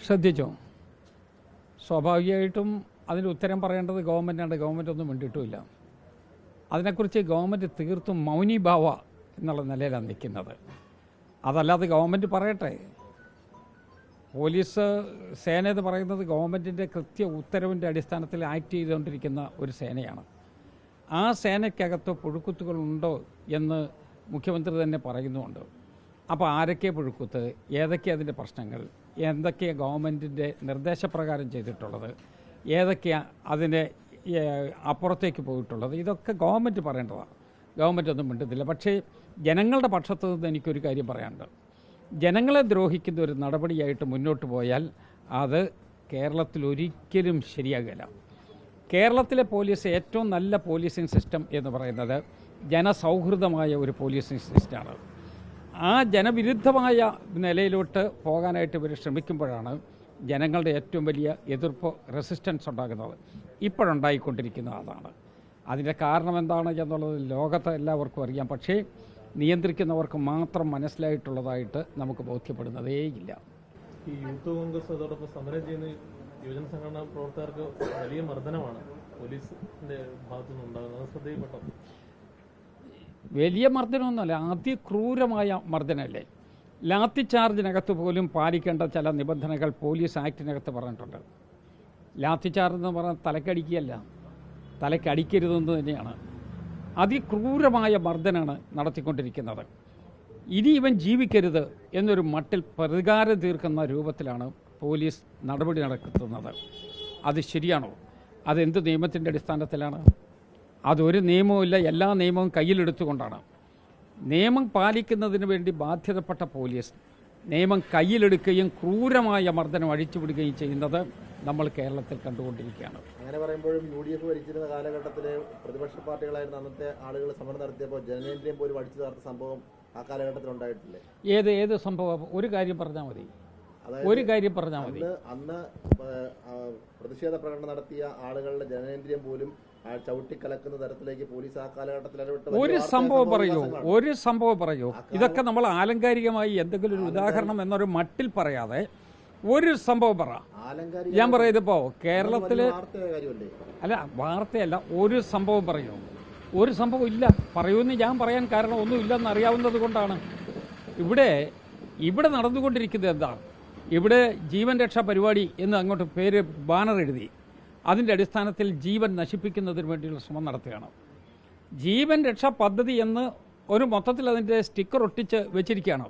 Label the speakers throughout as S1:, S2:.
S1: ശ്രദ്ധിച്ചോ? സ്വാഭാവികമായിട്ടും അതിന് ഉത്തരം പറയേണ്ടത് ഗവൺമെൻറ്റാണ്. ഗവൺമെൻറ് ഒന്നും വേണ്ടിയിട്ടുമില്ല. അതിനെക്കുറിച്ച് ഗവൺമെൻറ് തീർത്തും മൗനീഭാവ എന്നുള്ള നിലയിലാണ് നിൽക്കുന്നത്. അതല്ലാതെ ഗവൺമെൻറ് പറയട്ടെ. പോലീസ് സേന എന്ന് പറയുന്നത് ഗവൺമെൻറ്റിൻ്റെ കൃത്യ ഉത്തരവിൻ്റെ അടിസ്ഥാനത്തിൽ ആക്ട് ചെയ്തുകൊണ്ടിരിക്കുന്ന ഒരു സേനയാണ്. ആ സേനയ്ക്കകത്ത് പുഴുക്കുത്തുകളുണ്ടോ എന്ന് മുഖ്യമന്ത്രി തന്നെ പറയുന്നുമുണ്ട്. അപ്പോൾ ആരൊക്കെ പുഴുക്കുത്ത്, ഏതൊക്കെ അതിൻ്റെ പ്രശ്നങ്ങൾ, എന്തൊക്കെയാണ് ഗവൺമെൻറ്റിൻ്റെ നിർദ്ദേശപ്രകാരം ചെയ്തിട്ടുള്ളത്, ഏതൊക്കെയാണ് അതിൻ്റെ അപ്പുറത്തേക്ക് പോയിട്ടുള്ളത്, ഇതൊക്കെ ഗവൺമെൻറ് പറയേണ്ടതാണ്. ഗവൺമെൻറ് ഒന്നും മിണ്ടുന്നില്ല. പക്ഷേ ജനങ്ങളുടെ പക്ഷത്തു നിന്ന് എനിക്കൊരു കാര്യം പറയാനുണ്ട്. ജനങ്ങളെ ദ്രോഹിക്കുന്ന ഒരു നടപടിയായിട്ട് മുന്നോട്ട് പോയാൽ അത് കേരളത്തിൽ ഒരിക്കലും ശരിയാകില്ല. കേരളത്തിലെ പോലീസ് ഏറ്റവും നല്ല പോലീസിംഗ് സിസ്റ്റം എന്ന് പറയുന്നത് ജനസൗഹൃദമായ ഒരു പോലീസിംഗ് സിസ്റ്റമാണ്. ആ ജനവിരുദ്ധമായ നിലയിലോട്ട് പോകാനായിട്ട് ഇവർ ശ്രമിക്കുമ്പോഴാണ് ജനങ്ങളുടെ ഏറ്റവും വലിയ എതിർപ്പ്, റെസിസ്റ്റൻസ് ഉണ്ടാകുന്നത്. ഇപ്പോഴുണ്ടായിക്കൊണ്ടിരിക്കുന്ന അതാണ്. അതിൻ്റെ കാരണം എന്താണ് എന്നുള്ളത് ലോകത്ത് എല്ലാവർക്കും അറിയാം. പക്ഷേ നിയന്ത്രിക്കുന്നവർക്ക് മാത്രം മനസ്സിലായിട്ടുള്ളതായിട്ട് നമുക്ക് ബോധ്യപ്പെടുന്നതേയില്ല.
S2: ഈ യൂത്ത് കോൺഗ്രസ് അതോടൊപ്പം സമരം ചെയ്യുന്ന യുവജന സംഘടനാ പ്രവർത്തകർക്ക് വലിയ മർദ്ദനമാണ് പോലീസിന്റെ ഭാഗത്തു നിന്നുണ്ടാകുന്നത്. ശ്രദ്ധയിൽപ്പെട്ടോ?
S1: വലിയ മർദ്ദനമൊന്നുമല്ല, അതിക്രൂരമായ മർദ്ദനമല്ലേ. ലാത്തി ചാർജിനകത്ത് പോലും പാലിക്കേണ്ട ചില നിബന്ധനകൾ പോലീസ് ആക്ടിനകത്ത് പറഞ്ഞിട്ടുണ്ട്. ലാത്തി ചാർജ് എന്ന് പറഞ്ഞാൽ തലക്കടിക്കുകയല്ല, തലക്കടിക്കരുതെന്ന് തന്നെയാണ്. അതിക്രൂരമായ മർദ്ദനമാണ് നടത്തിക്കൊണ്ടിരിക്കുന്നത്. ഇനി ഇവൻ ജീവിക്കരുത് എന്നൊരു മട്ടിൽ പ്രതികാരം തീർക്കുന്ന രൂപത്തിലാണ് പോലീസ് നടപടി നടത്തുന്നത്. അത് ശരിയാണോ? അതെന്ത് നിയമത്തിൻ്റെ അടിസ്ഥാനത്തിലാണ്? അതൊരു നിയമവുമില്ല. എല്ലാ നിയമവും കയ്യിലെടുത്തുകൊണ്ടാണ്. നിയമം പാലിക്കുന്നതിന് വേണ്ടി ബാധ്യതപ്പെട്ട പോലീസ് നിയമം കയ്യിലെടുക്കുകയും ക്രൂരമായ മർദ്ദനം അഴിച്ചുവിടുകയും ചെയ്യുന്നത് നമ്മൾ കേരളത്തിൽ കണ്ടുകൊണ്ടിരിക്കുകയാണ്.
S3: അങ്ങനെ പറയുമ്പോഴും UDF ഭരിച്ചിരുന്ന കാലഘട്ടത്തിൽ പ്രതിപക്ഷ പാർട്ടികളായിരുന്ന അന്നത്തെ ആളുകൾ സമരം നടത്തിയപ്പോൾ ജനനേന്ദ്രിയം പോലും അടിച്ചു താർത്ത സംഭവം ആ കാലഘട്ടത്തിൽ ഉണ്ടായിട്ടില്ലേ?
S1: ഏത് സംഭവം? ഒരു കാര്യം പറഞ്ഞാൽ മതി. ഒരു കാര്യം പറഞ്ഞാൽ മതി.
S3: അന്ന് പ്രതിഷേധ പ്രകടനം നടത്തിയ ആളുകളുടെ ജനനേന്ദ്രിയം പോലും ചവിട്ടിക്കലക്കുന്ന തരത്തിലേക്ക് പോലീസ് ആ കാലഘട്ടത്തിൽ
S1: ഒരു സംഭവം പറയൂ. ഇതൊക്കെ നമ്മൾ ആലങ്കാരികമായി എന്തെങ്കിലും ഒരു ഉദാഹരണം എന്നൊരു മട്ടിൽ പറയാതെ ഒരു സംഭവം പറ. ഞാൻ പറയുന്നപ്പോ കേരളത്തില് അല്ല, വാർത്തയല്ല, ഒരു സംഭവം പറയൂ. ഒരു സംഭവം ഇല്ല. പറയൂന്ന് ഞാൻ പറയാൻ കാരണം ഒന്നുമില്ലെന്ന് അറിയാവുന്നത് കൊണ്ടാണ്. ഇവിടെ നടന്നുകൊണ്ടിരിക്കുന്നത് എന്താണ്? ഇവിടെ ജീവൻ രക്ഷാ പരിപാടി എന്ന് അങ്ങോട്ട് പേര് ബാനർ എഴുതി അതിൻ്റെ അടിസ്ഥാനത്തിൽ ജീവൻ നശിപ്പിക്കുന്നതിന് വേണ്ടിയുള്ള ശ്രമം നടത്തുകയാണ്. ജീവൻ രക്ഷാ പദ്ധതി എന്ന് ഒരു മൊത്തത്തിൽ അതിൻ്റെ സ്റ്റിക്കർ ഒട്ടിച്ച് വെച്ചിരിക്കുകയാണ്.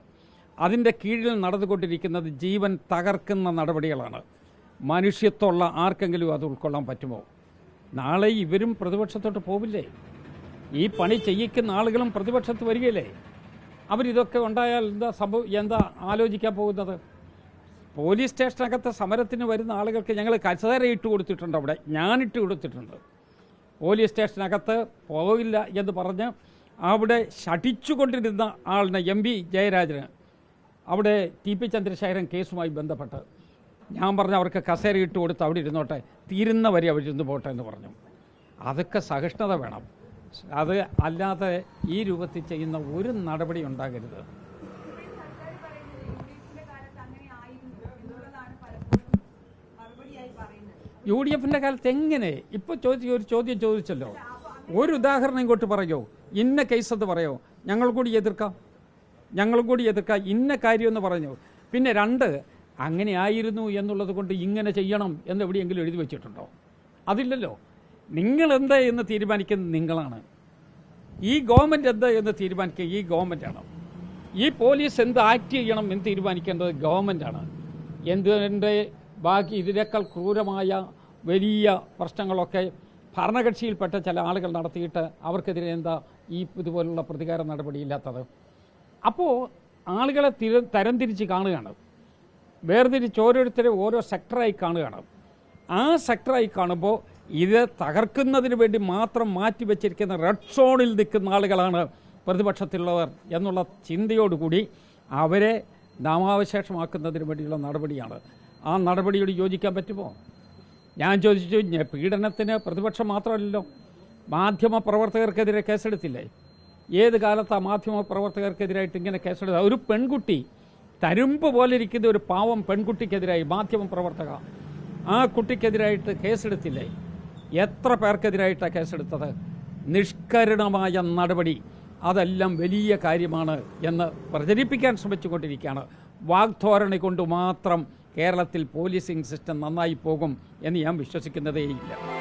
S1: അതിൻ്റെ കീഴിൽ നടന്നുകൊണ്ടിരിക്കുന്നത് ജീവൻ തകർക്കുന്ന നടപടികളാണ്. മനുഷ്യത്വമുള്ള ആർക്കെങ്കിലും അത് ഉൾക്കൊള്ളാൻ പറ്റുമോ? നാളെ ഇവരും പ്രതിപക്ഷത്തോട്ട് പോവില്ലേ? ഈ പണി ചെയ്യിക്കുന്ന ആളുകളും പ്രതിപക്ഷത്ത് വരികയില്ലേ? അവരിതൊക്കെ ഉണ്ടായാൽ എന്താ ആലോചിക്കാൻ പോകുന്നത്? പോലീസ് സ്റ്റേഷനകത്ത് സമരത്തിന് വരുന്ന ആളുകൾക്ക് ഞങ്ങൾ കസേര ഇട്ട് കൊടുത്തിട്ടുണ്ട്. അവിടെ ഞാനിട്ട് കൊടുത്തിട്ടുണ്ട്. പോലീസ് സ്റ്റേഷനകത്ത് പോകില്ല എന്ന് പറഞ്ഞ് അവിടെ ശഠിച്ചുകൊണ്ടിരുന്ന ആളിന് MP ജയരാജന് അവിടെ TP ചന്ദ്രശേഖരൻ കേസുമായി ബന്ധപ്പെട്ട് ഞാൻ പറഞ്ഞു അവർക്ക് കസേര ഇട്ട് കൊടുത്ത് അവിടെ ഇരുന്നോട്ടെ, തീരുന്ന വരെ അവരിരുന്ന് പോട്ടെ എന്ന് പറഞ്ഞു. അതൊക്കെ സഹിഷ്ണുത വേണം. അത് അല്ലാതെ ഈ രൂപത്തിൽ ചെയ്യുന്ന ഒരു നടപടി ഉണ്ടാകരുത്. UDFിൻ്റെ കാലത്ത് എങ്ങനെ? ഇപ്പോൾ ഒരു ചോദ്യം ചോദിച്ചല്ലോ. ഒരു ഉദാഹരണം ഇങ്ങോട്ട് പറയോ? ഇന്ന കേസ് എന്ന് പറയോ? ഞങ്ങൾ കൂടി എതിർക്കാം. ഇന്ന കാര്യമെന്ന് പറഞ്ഞു. പിന്നെ 2 അങ്ങനെ ആയിരുന്നു എന്നുള്ളത് കൊണ്ട് ഇങ്ങനെ ചെയ്യണം എന്ന് എവിടെയെങ്കിലും എഴുതി വെച്ചിട്ടുണ്ടോ? അതില്ലല്ലോ. നിങ്ങൾ എന്താ എന്ന് തീരുമാനിക്കുന്നത് നിങ്ങളാണ്. ഈ ഗവൺമെൻറ് എന്താ എന്ന് തീരുമാനിക്കുക ഈ ഗവൺമെൻറ്റാണ്. ഈ പോലീസ് എന്ത് ആക്ട് ചെയ്യണം എന്ന് തീരുമാനിക്കേണ്ടത് ഗവൺമെൻറ്റാണ്. എന്തിൻ്റെ ബാക്കി ഇതിനേക്കാൾ ക്രൂരമായ വലിയ പ്രശ്നങ്ങളൊക്കെ ഭരണകക്ഷിയിൽപ്പെട്ട ചില ആളുകൾ നടത്തിയിട്ട് അവർക്കെതിരെ എന്താ ഈ ഇതുപോലുള്ള പ്രതികാര നടപടിയില്ലാത്തത്? അപ്പോൾ ആളുകളെ തരംതിരിച്ച് കാണുകയാണ്, വേർതിരിച്ച് ഓരോരുത്തരെ ഓരോ സെക്ടറായി കാണുകയാണ്. ആ സെക്ടറായി കാണുമ്പോൾ ഇത് തകർക്കുന്നതിന് വേണ്ടി മാത്രം മാറ്റിവെച്ചിരിക്കുന്ന റെഡ് സോണിൽ നിൽക്കുന്ന ആളുകളാണ് പ്രതിപക്ഷത്തിലുള്ളവർ എന്നുള്ള ചിന്തയോടുകൂടി അവരെ നാമാവശേഷമാക്കുന്നതിന് വേണ്ടിയുള്ള നടപടിയാണ്. ആ നടപടിയോട് യോജിക്കാൻ പറ്റുമോ? ഞാൻ ചോദിച്ചു, പീഡനത്തിന് പ്രതിപക്ഷം മാത്രമല്ലല്ലോ, മാധ്യമ പ്രവർത്തകർക്കെതിരെ കേസെടുത്തില്ലേ? ഏത് കാലത്താണ് മാധ്യമപ്രവർത്തകർക്കെതിരായിട്ട് ഇങ്ങനെ കേസെടുത്തത്? ഒരു പെൺകുട്ടി, തരുമ്പ് പോലെ ഇരിക്കുന്ന ഒരു പാവം പെൺകുട്ടിക്കെതിരായി മാധ്യമപ്രവർത്തക, ആ കുട്ടിക്കെതിരായിട്ട് കേസെടുത്തില്ലേ? എത്ര പേർക്കെതിരായിട്ടാണ് കേസെടുത്തത്? നിഷ്കരുണമായ നടപടി, അതെല്ലാം വലിയ കാര്യമാണ് എന്ന് പ്രചരിപ്പിക്കാൻ ശ്രമിച്ചുകൊണ്ടിരിക്കുകയാണ്. വാഗ്ധോരണി കൊണ്ട് മാത്രം കേരളത്തിൽ പോലീസിംഗ് സിസ്റ്റം നന്നായി പോകും എന്ന് ഞാൻ വിശ്വസിക്കുന്നതേയില്ല.